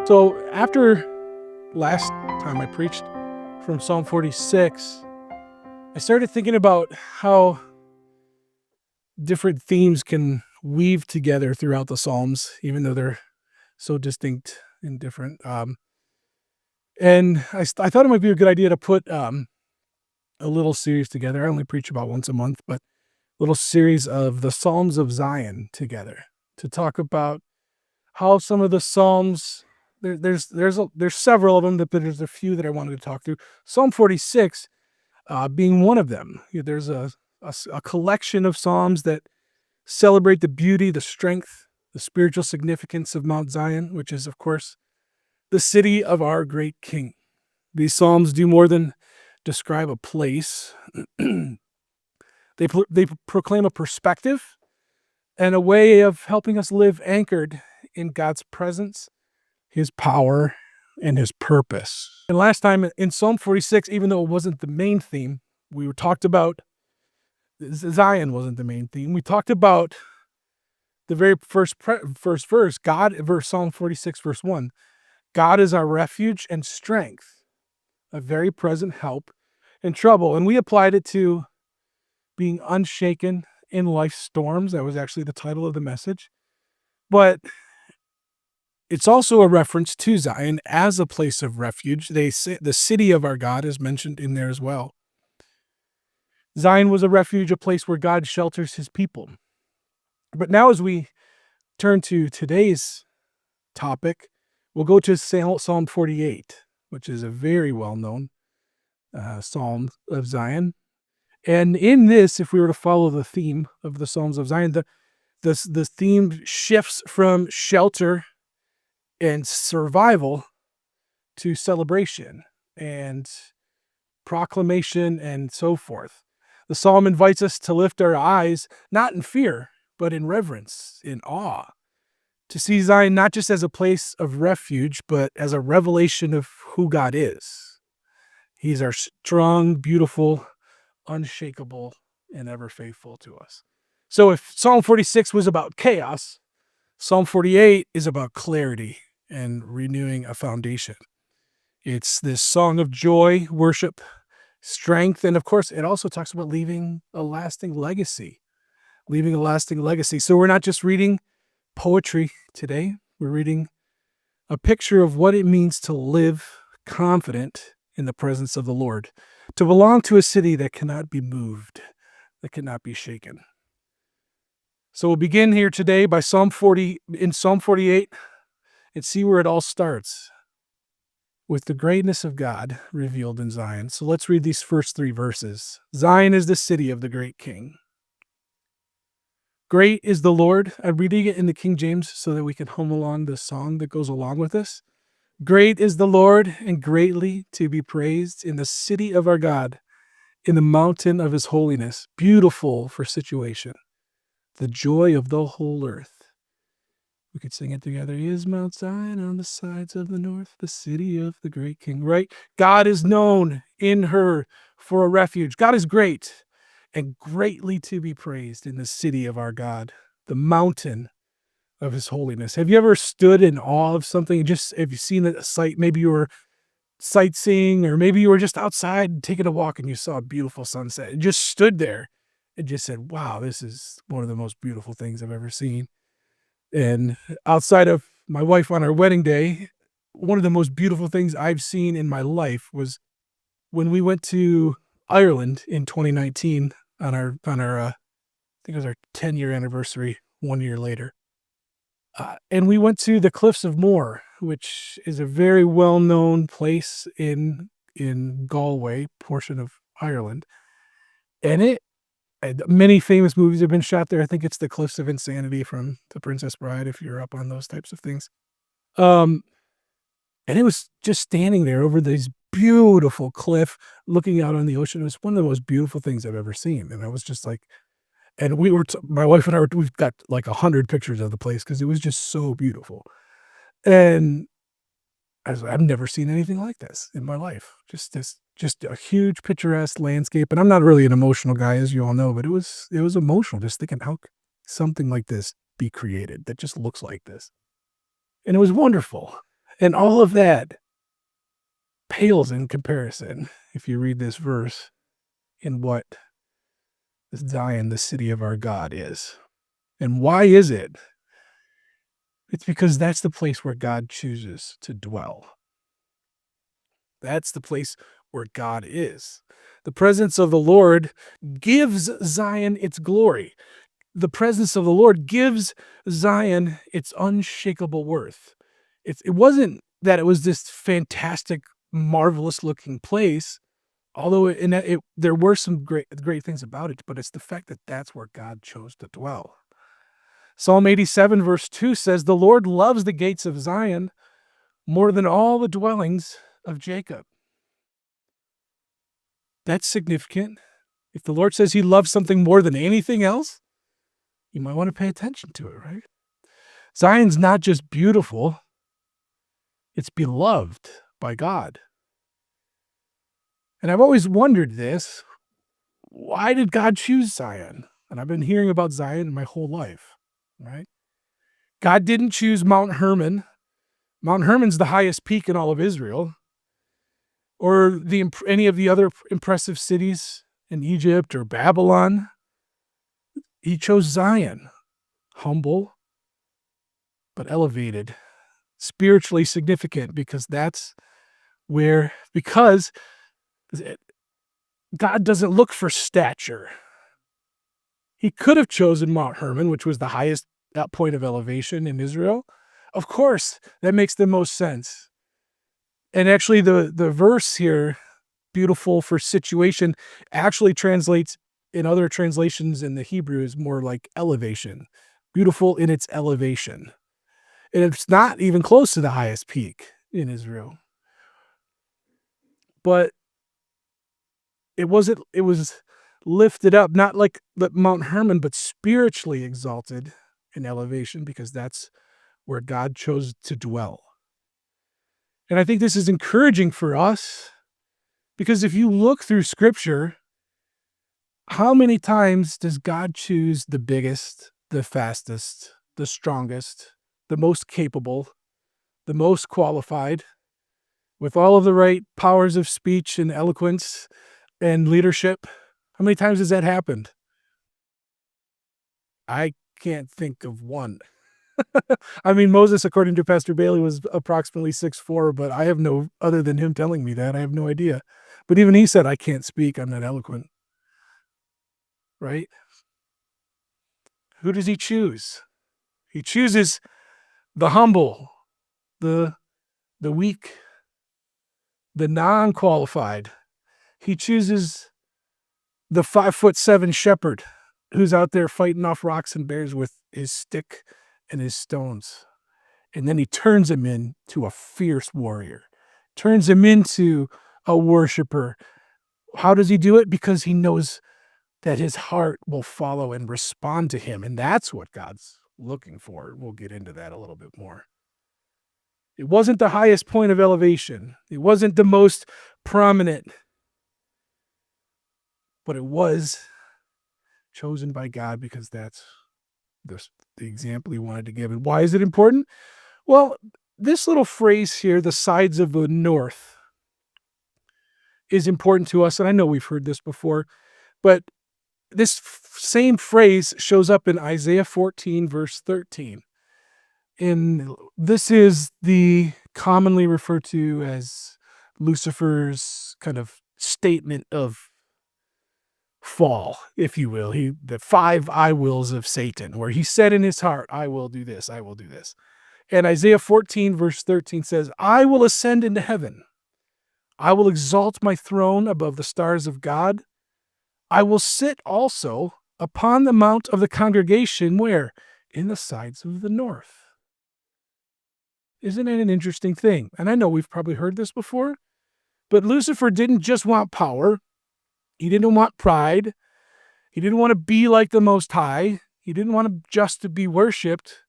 So after last time I preached from Psalm 46, I started thinking about how different themes can weave together throughout the Psalms, even though they're so distinct and different. And I thought it might be a good idea to put a little series together. I only preach about once a month, but little series of the Psalms of Zion together to talk about how some of the Psalms. There's several of them, but there's a few that I wanted to talk through. Psalm 46 being one of them. There's a collection of Psalms that celebrate the beauty, the strength, the spiritual significance of Mount Zion, which is, of course, the city of our great King. These Psalms do more than describe a place. They proclaim a perspective and a way of helping us live anchored in God's presence, His power, and His purpose. And last time in Psalm 46, even though it wasn't the main theme, we talked about Zion wasn't the main theme. We talked about the very first verse, Psalm 46, verse 1. God is our refuge and strength, a very present help in trouble. And we applied it to being unshaken in life's storms. That was actually the title of the message. But it's also a reference to Zion as a place of refuge. They say the city of our God is mentioned in there as well. Zion was a refuge, a place where God shelters His people. But now as we turn to today's topic, we'll go to Psalm 48, which is a very well-known Psalm of Zion. And in this, if we were to follow the theme of the Psalms of Zion, the theme shifts from shelter and survival to celebration and proclamation and so forth. The psalm invites us to lift our eyes, not in fear, but in reverence, in awe, to see Zion not just as a place of refuge, but as a revelation of who God is. He's our strong, beautiful, unshakable, and ever faithful to us. So if Psalm 46 was about chaos, Psalm 48 is about clarity and renewing a foundation. It's this song of joy, worship, strength, and of course, it also talks about leaving a lasting legacy. So we're not just reading poetry today. We're reading a picture of what it means to live confident in the presence of the Lord, to belong to a city that cannot be moved, that cannot be shaken. So we'll begin here today by Psalm 48, and see where it all starts with the greatness of God revealed in Zion. So let's read these first three verses. Zion is the city of the great King. Great is the Lord. I'm reading it in the King James so that we can hum along the song that goes along with this. Great is the Lord and greatly to be praised in the city of our God, in the mountain of His holiness, beautiful for situation, the joy of the whole earth. We could sing it together. Is Mount Zion on the sides of the north, the city of the great King, right? God is known in her for a refuge. God is great and greatly to be praised in the city of our God, the mountain of His holiness. Have you ever stood in awe of something? Have you seen a sight? Maybe you were sightseeing, or maybe you were just outside taking a walk and you saw a beautiful sunset and just stood there and just said, wow, this is one of the most beautiful things I've ever seen. And outside of my wife on our wedding day, one of the most beautiful things I've seen in my life was when we went to Ireland in 2019 on our I think it was our 10-year anniversary 1 year later. And we went to the Cliffs of Moher, which is a very well-known place in Galway, portion of Ireland. And many famous movies have been shot there. I think it's the Cliffs of Insanity from The Princess Bride, if you're up on those types of things. And it was just standing there over this beautiful cliff, looking out on the ocean. It was one of the most beautiful things I've ever seen. And I was just like, and my wife and I, we've got like 100 pictures of the place because it was just so beautiful. And I've never seen anything like this in my life. Just a huge picturesque landscape. And I'm not really an emotional guy, as you all know, but it was emotional just thinking how could something like this be created that just looks like this. And it was wonderful. And all of that pales in comparison, if you read this verse, in what Zion, the city of our God, is. And why is it? It's because that's the place where God chooses to dwell. That's the place where God is. The presence of the Lord gives Zion its glory. The presence of the Lord gives Zion its unshakable worth. It wasn't that it was this fantastic, marvelous looking place, although there were some great things about it, but it's the fact that that's where God chose to dwell. Psalm 87 verse 2 says, "The Lord loves the gates of Zion more than all the dwellings of Jacob." That's significant. If the Lord says he loves something more than anything else, you might want to pay attention to it, right? Zion's not just beautiful, it's beloved by God. And I've always wondered this. Why did God choose Zion? And I've been hearing about Zion my whole life, right? God didn't choose Mount Hermon. Mount Hermon's the highest peak in all of Israel, or any of the other impressive cities in Egypt or Babylon. He chose Zion, humble but elevated, spiritually significant, because God doesn't look for stature. He could have chosen Mount Hermon, which was the highest point of elevation in Israel. Of course, that makes the most sense. And actually, the verse here, beautiful for situation, actually translates in other translations in the Hebrew is more like elevation. Beautiful in its elevation. And it's not even close to the highest peak in Israel. But it was lifted up, not like Mount Hermon, but spiritually exalted in elevation, because that's where God chose to dwell. And I think this is encouraging for us, because if you look through Scripture, how many times does God choose the biggest, the fastest, the strongest, the most capable, the most qualified, with all of the right powers of speech and eloquence and leadership? How many times has that happened? I can't think of one. I mean, Moses, according to Pastor Bailey, was approximately 6'4", but I have no, other than him telling me that, I have no idea. But even he said, I can't speak, I'm not eloquent. Right? Who does he choose? He chooses the humble, the weak, the non-qualified. He chooses the 5'7" shepherd who's out there fighting off rocks and bears with his stick and his stones. And then he turns him into a fierce warrior, turns him into a worshiper. How does he do it? Because he knows that his heart will follow and respond to him. And that's what God's looking for. We'll get into that a little bit more. It wasn't the highest point of elevation. It wasn't the most prominent. But it was chosen by God because that's the example he wanted to give. And why is it important? Well, this little phrase here, the sides of the north, is important to us. And I know we've heard this before, but this same phrase shows up in Isaiah 14, verse 13. And this is the commonly referred to as Lucifer's kind of statement of fall, if you will. The 5 I wills of Satan, where he said in his heart, I will do this, I will do this. And Isaiah 14, verse 13 says, I will ascend into heaven. I will exalt my throne above the stars of God. I will sit also upon the mount of the congregation, where? In the sides of the north. Isn't it an interesting thing? And I know we've probably heard this before, but Lucifer didn't just want power. He didn't want pride. He didn't want to be like the Most High. He didn't want just to be worshipped.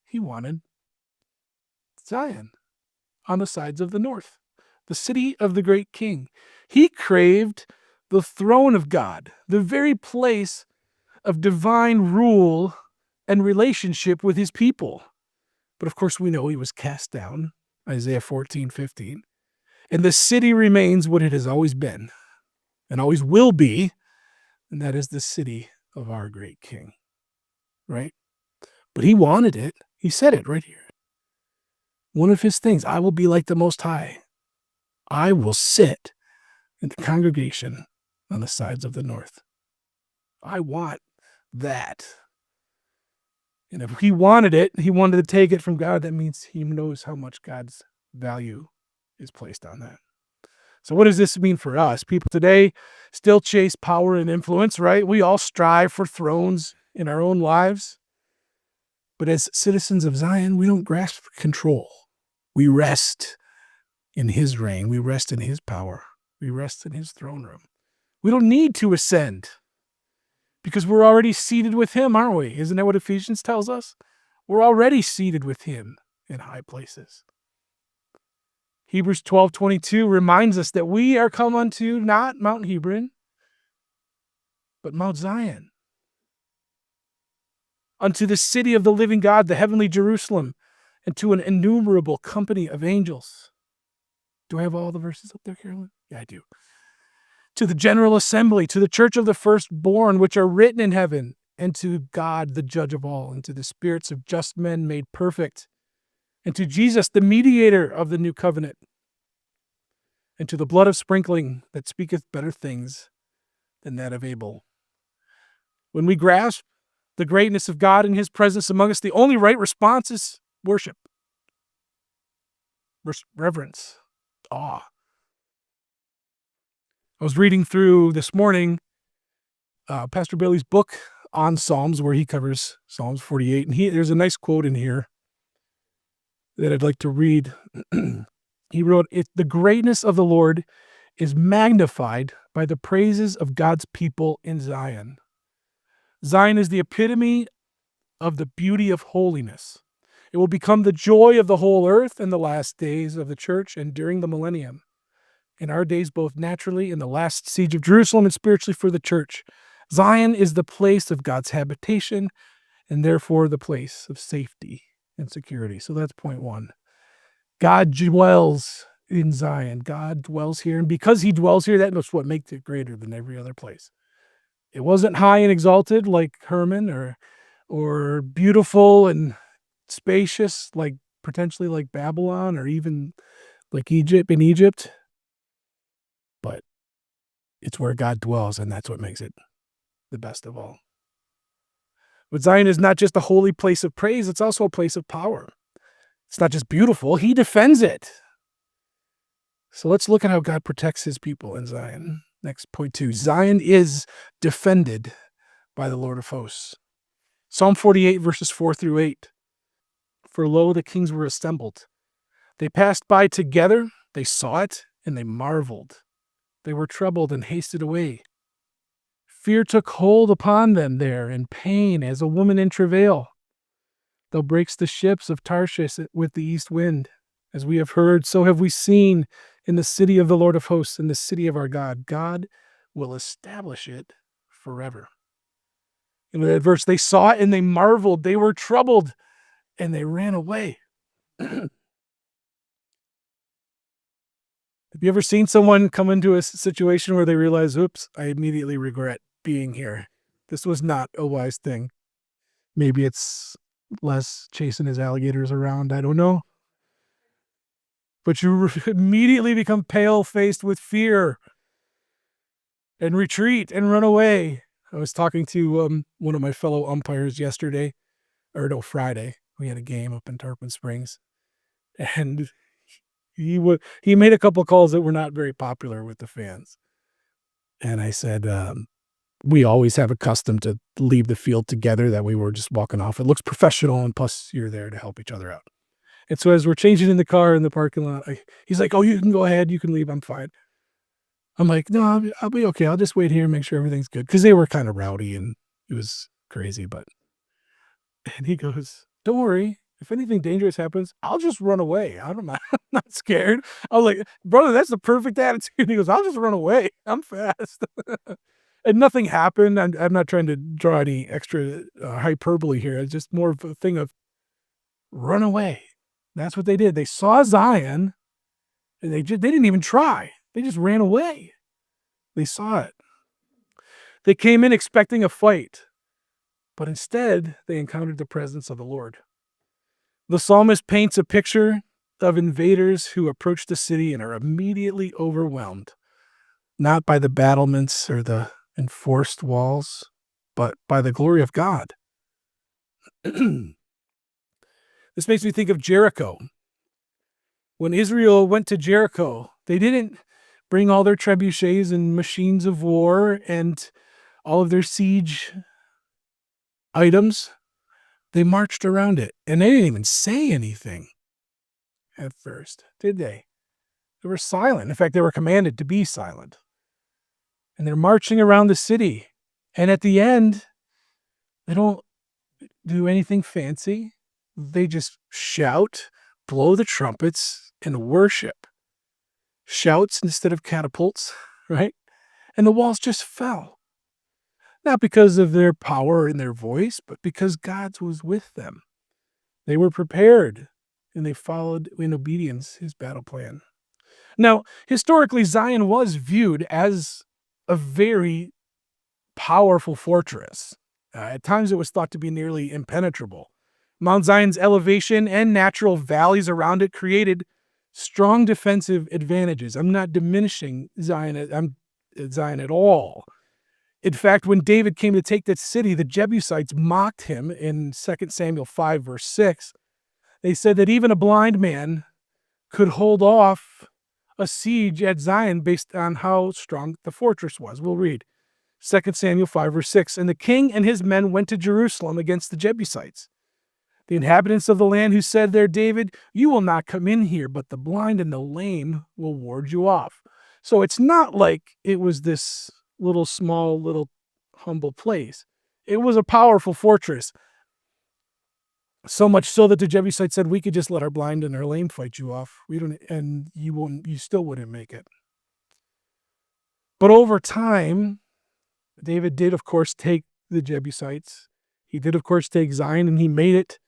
He wanted Zion on the sides of the north, the city of the great king. He craved the throne of God, the very place of divine rule and relationship with his people. But of course, we know he was cast down Isaiah 14:15. And the city remains what it has always been and always will be, and that is the city of our great King, right? But he wanted it. He said it right here. One of his things, I will be like the Most High. I will sit in the congregation on the sides of the north. I want that. And if he wanted it, he wanted to take it from God, that means he knows how much God's value is placed on that. So what does this mean for us? People today still chase power and influence, right? We all strive for thrones in our own lives. But as citizens of Zion, we don't grasp control. We rest in his reign. We rest in his power. We rest in his throne room. We don't need to ascend because we're already seated with him, aren't we? Isn't that what Ephesians tells us? We're already seated with him in high places. Hebrews 12:22 reminds us that we are come unto not Mount Hebron, but Mount Zion, unto the city of the living God, the heavenly Jerusalem, and to an innumerable company of angels. Do I have all the verses up there, Carolyn? Yeah, I do. To the general assembly, to the church of the firstborn, which are written in heaven, and to God, the judge of all, and to the spirits of just men made perfect, and to Jesus, the mediator of the new covenant, and to the blood of sprinkling that speaketh better things than that of Abel. When we grasp the greatness of God and his presence among us, the only right response is worship, reverence, awe. I was reading through this morning Pastor Bailey's book on Psalms, where he covers Psalms 48, and there's a nice quote in here that I'd like to read. He wrote, "The greatness of the Lord is magnified by the praises of God's people in Zion. Zion is the epitome of the beauty of holiness. It will become the joy of the whole earth in the last days of the church and during the millennium. In our days, both naturally in the last siege of Jerusalem and spiritually for the church. Zion is the place of God's habitation and therefore the place of safety and security." So that's point one. God dwells in Zion. God dwells here. And because he dwells here, that's what makes it greater than every other place. It wasn't high and exalted like Hermon or beautiful and spacious like potentially like Babylon or even like Egypt. But it's where God dwells, and that's what makes it the best of all. But Zion is not just a holy place of praise, it's also a place of power. It's not just beautiful, he defends it. So let's look at how God protects his people in Zion. Next, point 2. Zion is defended by the Lord of hosts. Psalm 48, verses 4 through 8. "For lo, the kings were assembled. They passed by together, they saw it, and they marveled. They were troubled and hasted away. Fear took hold upon them there, and pain as a woman in travail. Thou breaks the ships of Tarshish with the east wind. As we have heard, so have we seen in the city of the Lord of hosts, in the city of our God. God will establish it forever." In that verse, they saw it and they marveled. They were troubled and they ran away. Have you ever seen someone come into a situation where they realize, oops, I immediately regret being here. This was not a wise thing. Maybe it's less chasing his alligators around. I don't know. But you immediately become pale-faced with fear and retreat and run away. I was talking to one of my fellow umpires Friday. We had a game up in Tarpon Springs, and he made a couple calls that were not very popular with the fans. And I said, we always have a custom to leave the field together, that we were just walking off. It looks professional, and plus you're there to help each other out. And so as we're changing in the car in the parking lot, he's like, "Oh, you can go ahead. You can leave. I'm fine." I'm like, "No, I'll be okay. I'll just wait here and make sure everything's good." Because they were kind of rowdy and it was crazy. And he goes, "Don't worry. If anything dangerous happens, I'll just run away. I'm not scared." I was like, "Brother, that's the perfect attitude." He goes, "I'll just run away. I'm fast." And nothing happened. I'm not trying to draw any extra hyperbole here. It's just more of a thing of run away. That's what they did. They saw Zion, and they didn't even try. They just ran away. They saw it. They came in expecting a fight, but instead they encountered the presence of the Lord. The psalmist paints a picture of invaders who approach the city and are immediately overwhelmed, not by the battlements or the enforced walls, but by the glory of God. This makes me think of Jericho. When Israel went to Jericho, they didn't bring all their trebuchets and machines of war and all of their siege items. They marched around it, and they didn't even say anything at first, did they? They were silent. In fact, they were commanded to be silent. And they're marching around the city. And at the end, they don't do anything fancy. They just shout, blow the trumpets, and worship. Shouts instead of catapults, right? And the walls just fell. Not because of their power in their voice, but because God was with them. They were prepared, and they followed in obedience his battle plan. Now, historically, Zion was viewed as a very powerful fortress. At times, it was thought to be nearly impenetrable. Mount Zion's elevation and natural valleys around it created strong defensive advantages. I'm not diminishing Zion at all. In fact, when David came to take that city, the Jebusites mocked him in 2 Samuel 5, verse 6. They said that even a blind man could hold off a siege at Zion based on how strong the fortress was. We'll read 2 Samuel 5, verse 6. And the king and his men went to Jerusalem against the Jebusites. The inhabitants of the land who said there, David, you will not come in here, but the blind and the lame will ward you off. So it's not like it was this little humble place. It was a powerful fortress. So much so that the Jebusites said, we could just let our blind and our lame fight you off. You still wouldn't make it. But over time, David did, of course, take the Jebusites. He did, of course, take Zion, and he made it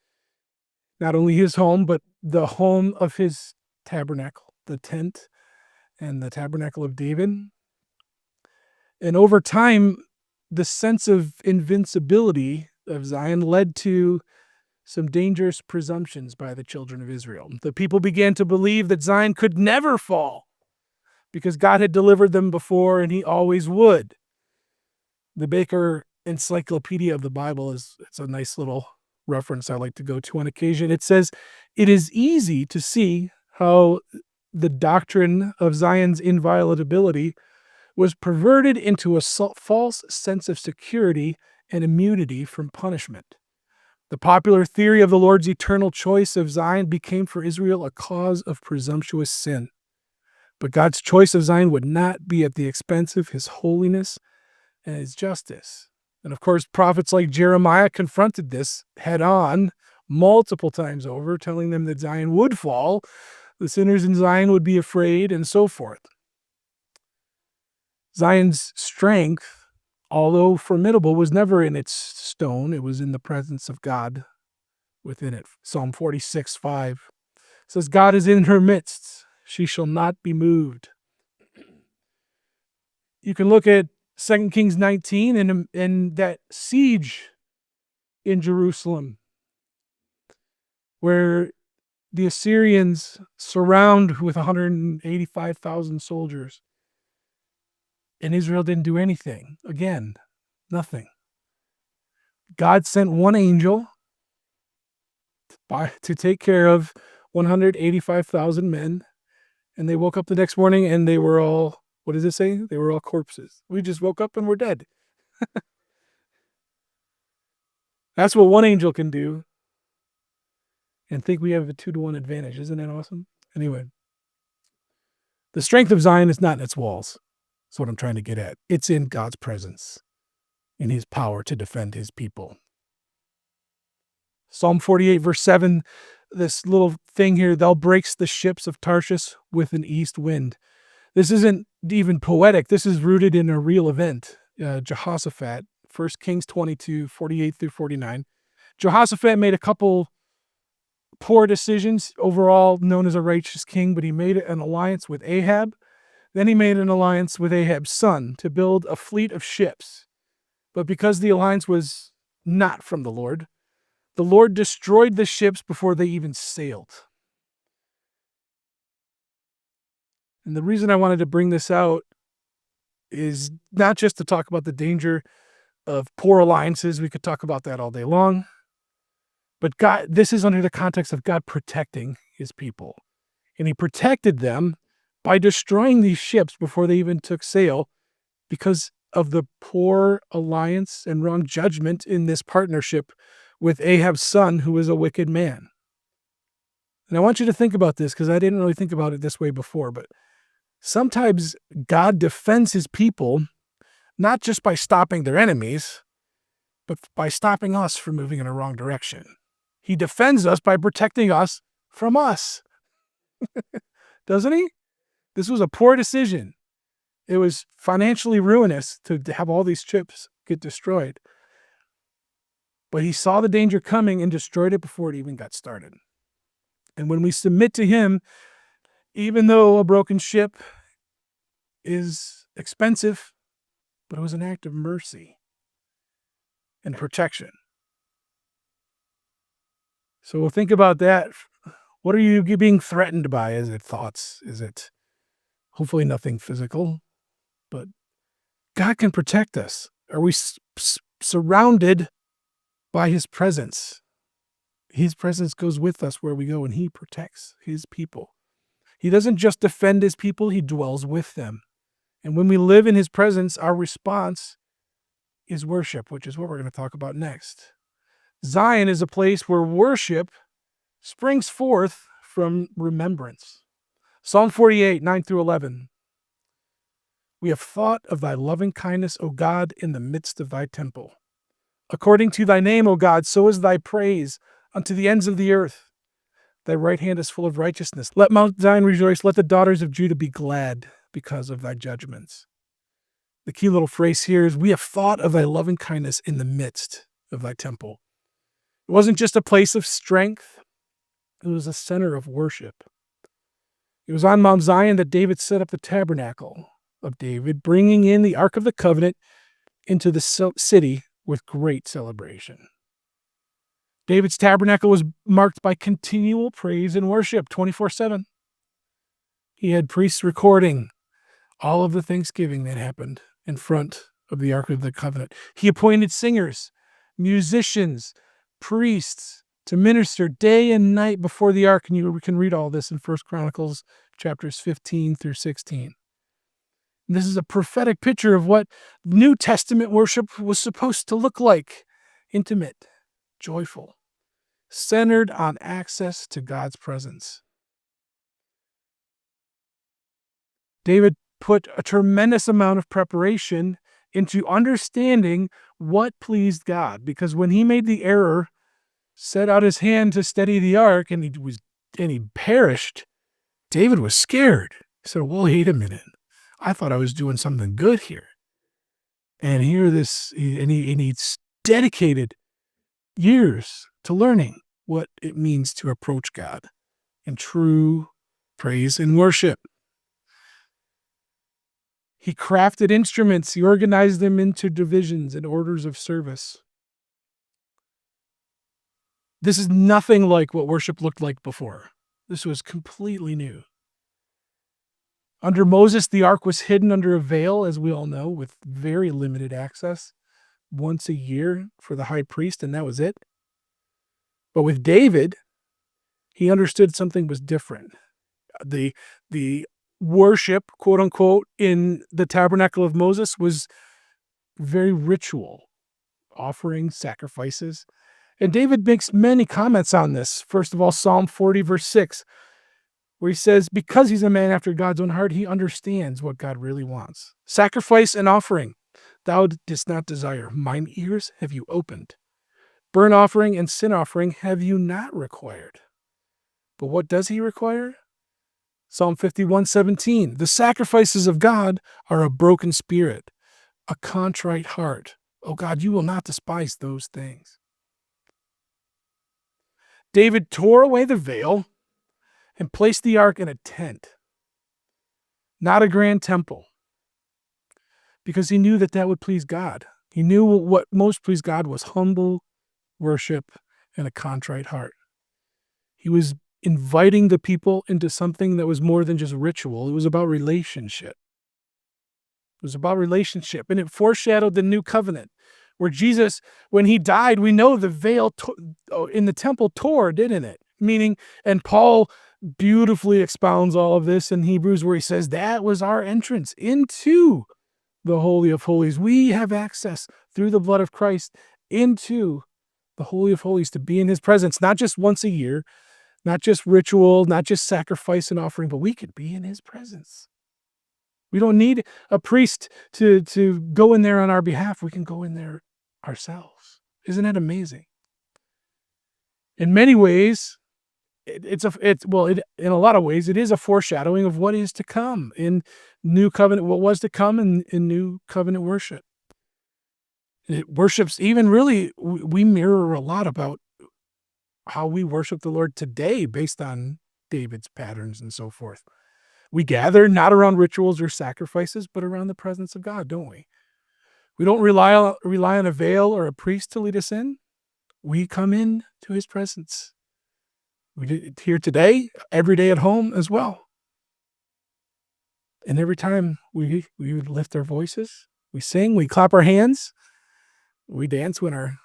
not only his home, but the home of his tabernacle, the tent and the tabernacle of David. And over time, the sense of invincibility of Zion led to some dangerous presumptions by the children of Israel. The people began to believe that Zion could never fall because God had delivered them before and he always would. The Baker Encyclopedia of the Bible it's a nice little reference I like to go to on occasion. It says, it is easy to see how the doctrine of Zion's inviolability was perverted into a false sense of security and immunity from punishment. The popular theory of the Lord's eternal choice of Zion became for Israel a cause of presumptuous sin. But God's choice of Zion would not be at the expense of his holiness and his justice. And of course, prophets like Jeremiah confronted this head on multiple times over, telling them that Zion would fall, the sinners in Zion would be afraid, and so forth. Zion's strength, although formidable, was never in its stone. It was in the presence of God within it. Psalm 46:5 says, God is in her midst. She shall not be moved. You can look at 2 Kings 19 and that siege in Jerusalem where the Assyrians surround with 185,000 soldiers. And Israel didn't do anything. Again, nothing. God sent one angel to take care of 185,000 men. And they woke up the next morning and they were all, what does it say? They were all corpses. We just woke up and we're dead. That's what one angel can do. And think we have a 2-to-1 advantage. Isn't that awesome? Anyway, the strength of Zion is not in its walls. That's what I'm trying to get at. It's in God's presence, in his power to defend his people. Psalm 48, verse 7, this little thing here, thou breaks the ships of Tarshish with an east wind. This isn't even poetic. This is rooted in a real event. Jehoshaphat, 1 Kings 22, 48 through 49. Jehoshaphat made a couple poor decisions, overall known as a righteous king, but he made an alliance with Ahab. Then he made an alliance with Ahab's son to build a fleet of ships. But because the alliance was not from the Lord destroyed the ships before they even sailed. And the reason I wanted to bring this out is not just to talk about the danger of poor alliances. We could talk about that all day long. But God, this is under the context of God protecting his people. And he protected them by destroying these ships before they even took sail because of the poor alliance and wrong judgment in this partnership with Ahab's son, who was a wicked man. And I want you to think about this because I didn't really think about it this way before, but sometimes God defends his people not just by stopping their enemies, but by stopping us from moving in a wrong direction. He defends us by protecting us from us. Doesn't he? This was a poor decision. It was financially ruinous to have all these ships get destroyed. But he saw the danger coming and destroyed it before it even got started. And when we submit to him, even though a broken ship is expensive, but it was an act of mercy and protection. So we'll think about that. What are you being threatened by? Is it thoughts? Is it hopefully nothing physical? But God can protect us. Are we surrounded by his presence? His presence goes with us where we go, and he protects his people. He doesn't just defend his people, he dwells with them. And when we live in his presence, our response is worship, which is what we're going to talk about next. Zion is a place where worship springs forth from remembrance. Psalm 48, 9 through 11. We have thought of thy loving kindness, O God, in the midst of thy temple. According to thy name, O God, so is thy praise unto the ends of the earth. Thy right hand is full of righteousness. Let Mount Zion rejoice. Let the daughters of Judah be glad because of thy judgments. The key little phrase here is, we have thought of thy loving kindness in the midst of thy temple. It wasn't just a place of strength. It was a center of worship. It was on Mount Zion that David set up the tabernacle of David, bringing in the Ark of the Covenant into the city with great celebration. David's tabernacle was marked by continual praise and worship 24/7. He had priests recording all of the thanksgiving that happened in front of the Ark of the Covenant. He appointed singers, musicians, priests to minister day and night before the ark. And you can read all this in 1 Chronicles chapters 15 through 16. And this is a prophetic picture of what New Testament worship was supposed to look like. Intimate, joyful, centered on access to God's presence. David put a tremendous amount of preparation into understanding what pleased God, because when he made the error, set out his hand to steady the ark, and he perished, David was scared. He said, well, wait a minute. I thought I was doing something good here. And he's dedicated years to learning what it means to approach God in true praise and worship. He crafted instruments. He organized them into divisions and orders of service. This is nothing like what worship looked like before. This was completely new. Under Moses, the ark was hidden under a veil, as we all know, with very limited access, once a year for the high priest, and that was it. But with David, he understood something was different. The worship, quote unquote, in the tabernacle of Moses was very ritual, offering sacrifices. And David makes many comments on this. First of all, Psalm 40, verse 6, where he says, because he's a man after God's own heart, he understands what God really wants. Sacrifice and offering, thou didst not desire. Mine ears have you opened. Burnt offering and sin offering have you not required. But what does he require? Psalm 51:17, the sacrifices of God are a broken spirit, a contrite heart. Oh God, you will not despise those things. David tore away the veil and placed the ark in a tent, not a grand temple, because he knew that that would please God. He knew what most pleased God was humble worship and a contrite heart. He was inviting the people into something that was more than just ritual. It was about relationship. It was about relationship, and it foreshadowed the new covenant, where Jesus, when he died, we know the veil in the temple tore, didn't it? Meaning, and Paul beautifully expounds all of this in Hebrews, where he says that was our entrance into the Holy of Holies. We have access through the blood of Christ into the Holy of Holies to be in his presence, not just once a year, not just ritual, not just sacrifice and offering, but we could be in his presence. We don't need a priest to go in there on our behalf. We can go in there ourselves. Isn't that amazing? In many ways, in a lot of ways, it is a foreshadowing of what is to come in new covenant, what was to come in new covenant worship. It worships, even really, we mirror a lot about how we worship the Lord today based on David's patterns and so forth. We gather not around rituals or sacrifices, but around the presence of God, don't we? We don't rely on a veil or a priest to lead us in. We come in to his presence. We do it here today, every day at home as well. And every time we lift our voices, we sing, we clap our hands, we dance when our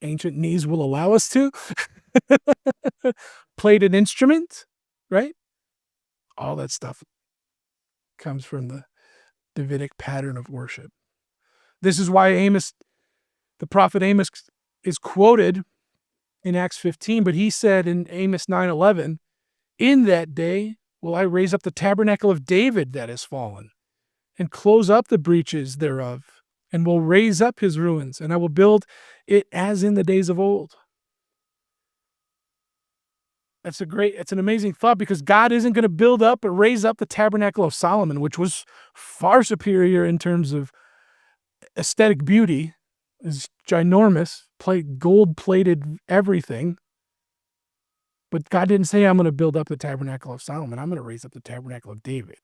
ancient knees will allow us to, played an instrument, right? All that stuff comes from the Davidic pattern of worship. This is why the prophet Amos is quoted in Acts 15, but he said in Amos 9:11, "In that day will I raise up the tabernacle of David that is fallen, and close up the breaches thereof, and will raise up his ruins, and I will build it as in the days of old." It's an amazing thought, because God isn't going to build up or raise up the tabernacle of Solomon, which was far superior in terms of aesthetic beauty, is ginormous, gold-plated everything. But God didn't say, I'm going to build up the tabernacle of Solomon. I'm going to raise up the tabernacle of David.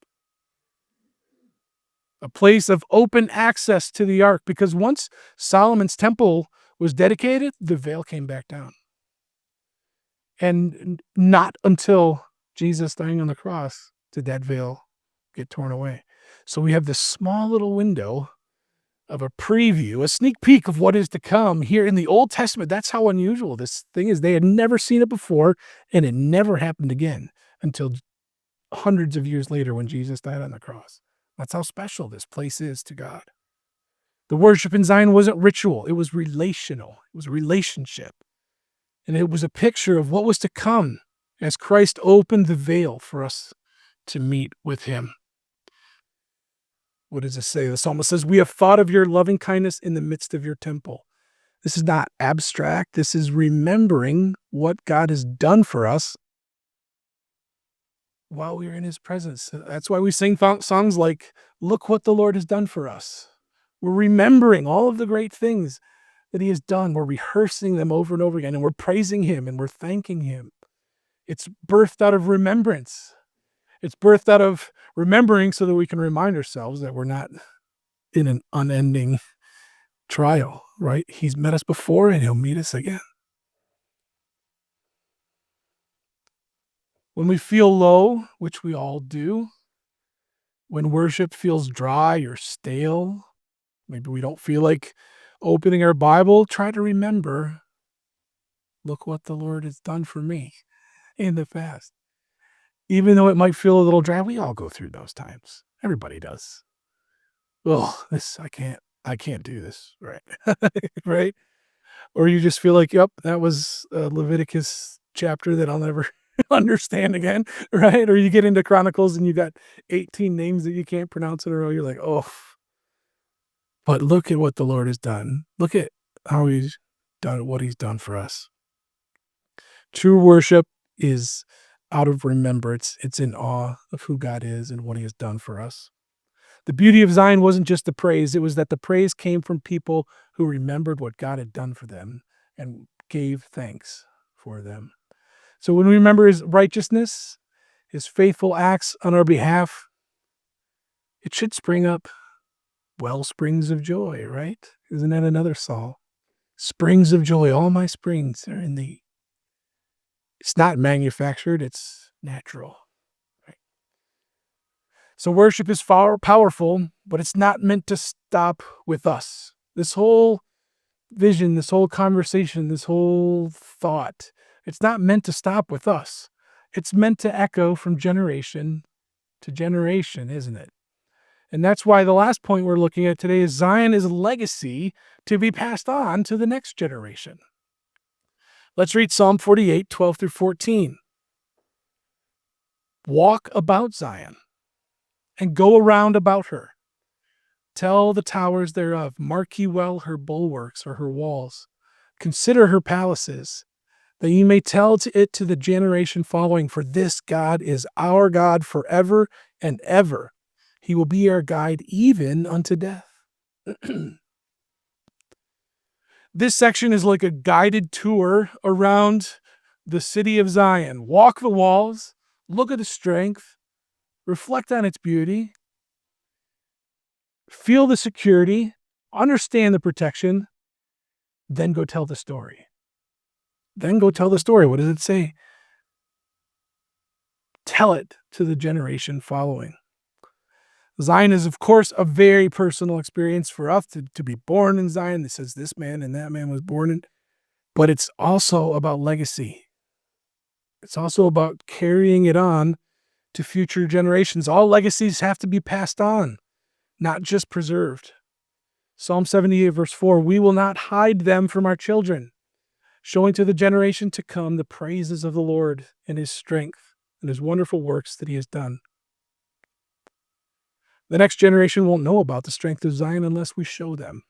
A place of open access to the ark, because once Solomon's temple was dedicated, the veil came back down. And not until Jesus dying on the cross did that veil get torn away. So we have this small little window of a preview, a sneak peek of what is to come here in the Old Testament. That's how unusual this thing is. They had never seen it before, and it never happened again until hundreds of years later when Jesus died on the cross. That's how special this place is to God. The worship in Zion wasn't ritual. It was relational. It was a relationship. And it was a picture of what was to come as Christ opened the veil for us to meet with him. What does it say? The psalmist says, "We have thought of your loving kindness in the midst of your temple." This is not abstract. This is remembering what God has done for us while we are in his presence. That's why we sing songs like, "Look what the Lord has done for us." We're remembering all of the great things that he has done. We're rehearsing them over and over again, and we're praising him and we're thanking him. It's birthed out of remembrance. It's birthed out of remembering so that we can remind ourselves that we're not in an unending trial, right? He's met us before and he'll meet us again. When we feel low, which we all do, when worship feels dry or stale, maybe we don't feel like opening our Bible, try to remember, look what the Lord has done for me in the past. Even though it might feel a little dry, we all go through those times. Everybody does. Oh, I can't do this, right? Right? Or you just feel like, yep, that was a Leviticus chapter that I'll never understand again, right? Or you get into Chronicles and you got 18 names that you can't pronounce in a row. You're like, oh. But look at what the Lord has done. Look at how he's done, what he's done for us. True worship is out of remembrance. It's in awe of who God is and what he has done for us. The beauty of Zion wasn't just the praise. It was that the praise came from people who remembered what God had done for them and gave thanks for them. So when we remember his righteousness, his faithful acts on our behalf, it should spring up well springs of joy, right? Isn't that another Psalm? Springs of joy, all my springs are in thee. It's not manufactured, it's natural. Right? So worship is powerful, but it's not meant to stop with us. This whole vision, this whole conversation, this whole thought, it's not meant to stop with us. It's meant to echo from generation to generation, isn't it? And that's why the last point we're looking at today is Zion is a legacy to be passed on to the next generation. Let's read Psalm 48, 12 through 14. Walk about Zion and go around about her. Tell the towers thereof, mark ye well her bulwarks or her walls. Consider her palaces, that ye may tell it to the generation following, for this God is our God forever and ever. He will be our guide even unto death. This section is like a guided tour around the city of Zion. Walk the walls, look at the strength, reflect on its beauty, feel the security, understand the protection, then go tell the story. Then go tell the story. What does it say? Tell it to the generation following. Zion is, of course, a very personal experience for us to be born in Zion. It says this man and that man was born in, but it's also about legacy. It's also about carrying it on to future generations. All legacies have to be passed on, not just preserved. Psalm 78, verse 4, we will not hide them from our children, showing to the generation to come the praises of the Lord and his strength and his wonderful works that he has done. The next generation won't know about the strength of Zion unless we show them.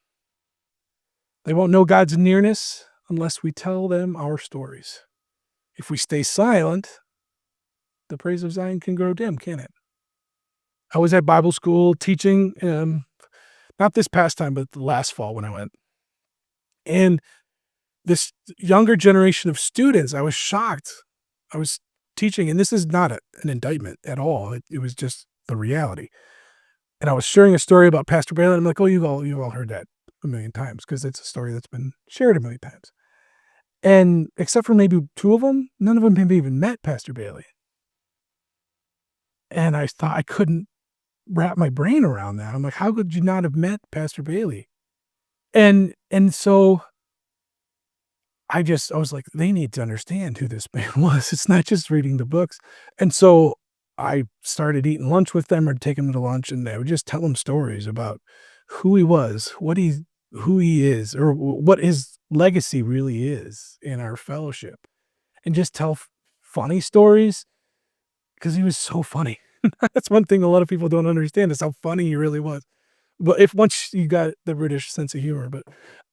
They won't know God's nearness unless we tell them our stories. If we stay silent, the praise of Zion can grow dim, can't it? I was at Bible school teaching, not this past time, but the last fall when I went. And this younger generation of students, I was shocked. I was teaching, and this is not an indictment at all. It was just the reality. And I was sharing a story about Pastor Bailey, and I'm like, oh, you've all heard that a million times because it's a story that's been shared a million times. And except for maybe two of them, none of them have even met Pastor Bailey. And I thought I couldn't wrap my brain around that. I'm like, how could you not have met Pastor Bailey? And so I was like, they need to understand who this man was. It's not just reading the books. And so I started eating lunch with them or taking them to lunch, and I would just tell them stories about who he was, who he is, or what his legacy really is in our fellowship, and just tell funny stories because he was so funny. That's one thing a lot of people don't understand is how funny he really was. But once you got the British sense of humor, but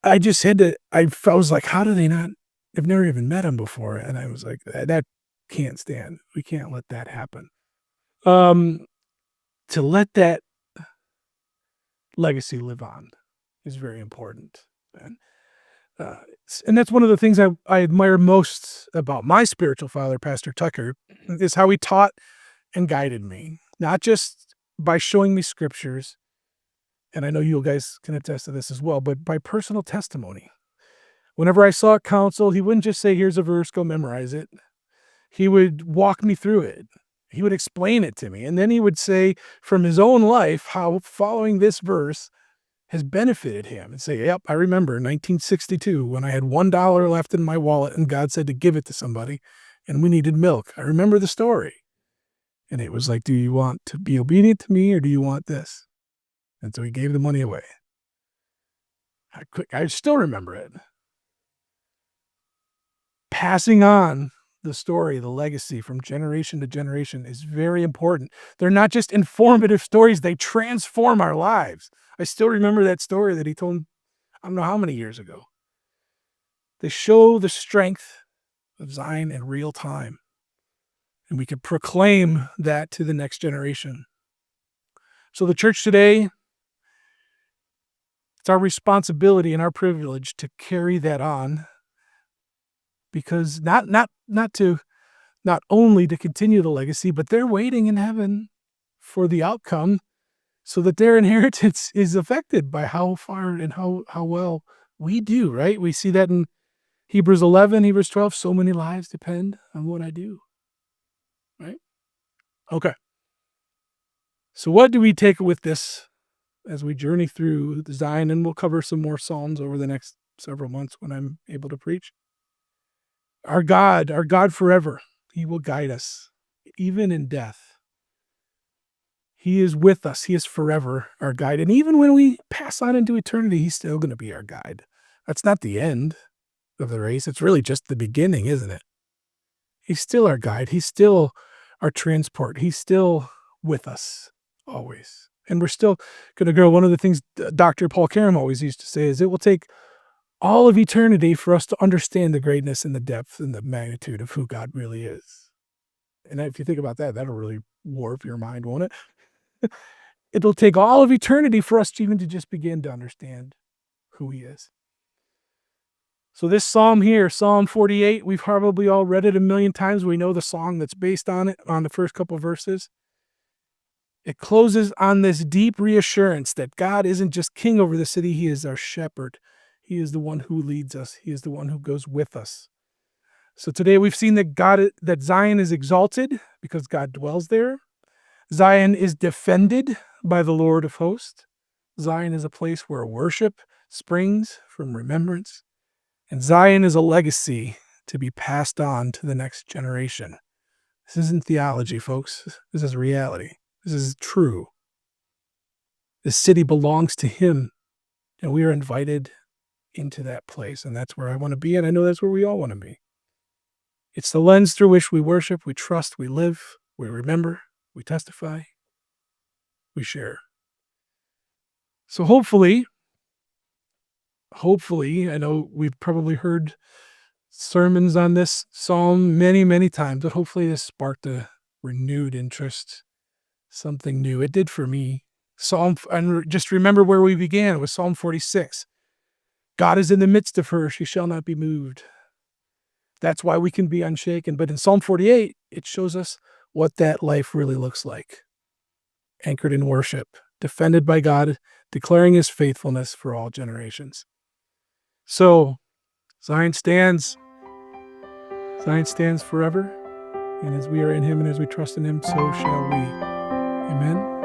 I just had to, I was like, how do they not, I've never even met him before. And I was like, that can't stand. We can't let that happen. To let that legacy live on is very important. And that's one of the things I admire most about my spiritual father, Pastor Tucker, is how he taught and guided me, not just by showing me scriptures, and I know you guys can attest to this as well, but by personal testimony. Whenever I saw counsel, he wouldn't just say, here's a verse, go memorize it. He would walk me through it. He would explain it to me. And then he would say from his own life how following this verse has benefited him, and say, yep, I remember 1962 when I had $1 left in my wallet and God said to give it to somebody and we needed milk. I remember the story. And it was like, do you want to be obedient to me or do you want this? And so he gave the money away. I still remember it. Passing on the story, the legacy from generation to generation is very important. They're not just informative stories, they transform our lives. I still remember that story that he told, I don't know how many years ago. They show the strength of Zion in real time. And we can proclaim that to the next generation. So the church today, it's our responsibility and our privilege to carry that on, because not to not only to continue the legacy, but they're waiting in heaven for the outcome so that their inheritance is affected by how far and how well we do, right? We see that in Hebrews 11, Hebrews 12, so many lives depend on what I do, right? Okay. So what do we take with this as we journey through Zion? And we'll cover some more Psalms over the next several months when I'm able to preach. Our God forever, he will guide us, even in death. He is with us. He is forever our guide. And even when we pass on into eternity, he's still going to be our guide. That's not the end of the race. It's really just the beginning, isn't it? He's still our guide. He's still our transport. He's still with us always. And we're still going to grow. One of the things Dr. Paul Karam always used to say is it will take all of eternity for us to understand the greatness and the depth and the magnitude of who God really is. And if you think about that, that'll really warp your mind, won't it? It'll take all of eternity for us to even to just begin to understand who he is. So this psalm here, Psalm 48, we've probably all read it a million times. We know the song that's based on it, on the first couple of verses. It closes on this deep reassurance that God isn't just king over the city, he is our shepherd. He is the one who leads us. He is the one who goes with us. So today we've seen that Zion is exalted because God dwells there. Zion is defended by the Lord of hosts. Zion is a place where worship springs from remembrance. And Zion is a legacy to be passed on to the next generation. This isn't theology, folks. This is reality. This is true. This city belongs to him, and we are invited into that place. And that's where I want to be, and I know that's where we all want to be. It's the lens through which we worship, we trust, we live, we remember, we testify, we share. So hopefully, I know we've probably heard sermons on this psalm many, many times, but hopefully this sparked a renewed interest, something new. It did for me. And just remember where we began. It was Psalm 46. God is in the midst of her. She shall not be moved. That's why we can be unshaken. But in Psalm 48, it shows us what that life really looks like. Anchored in worship, defended by God, declaring his faithfulness for all generations. So Zion stands forever. And as we are in him and as we trust in him, so shall we. Amen.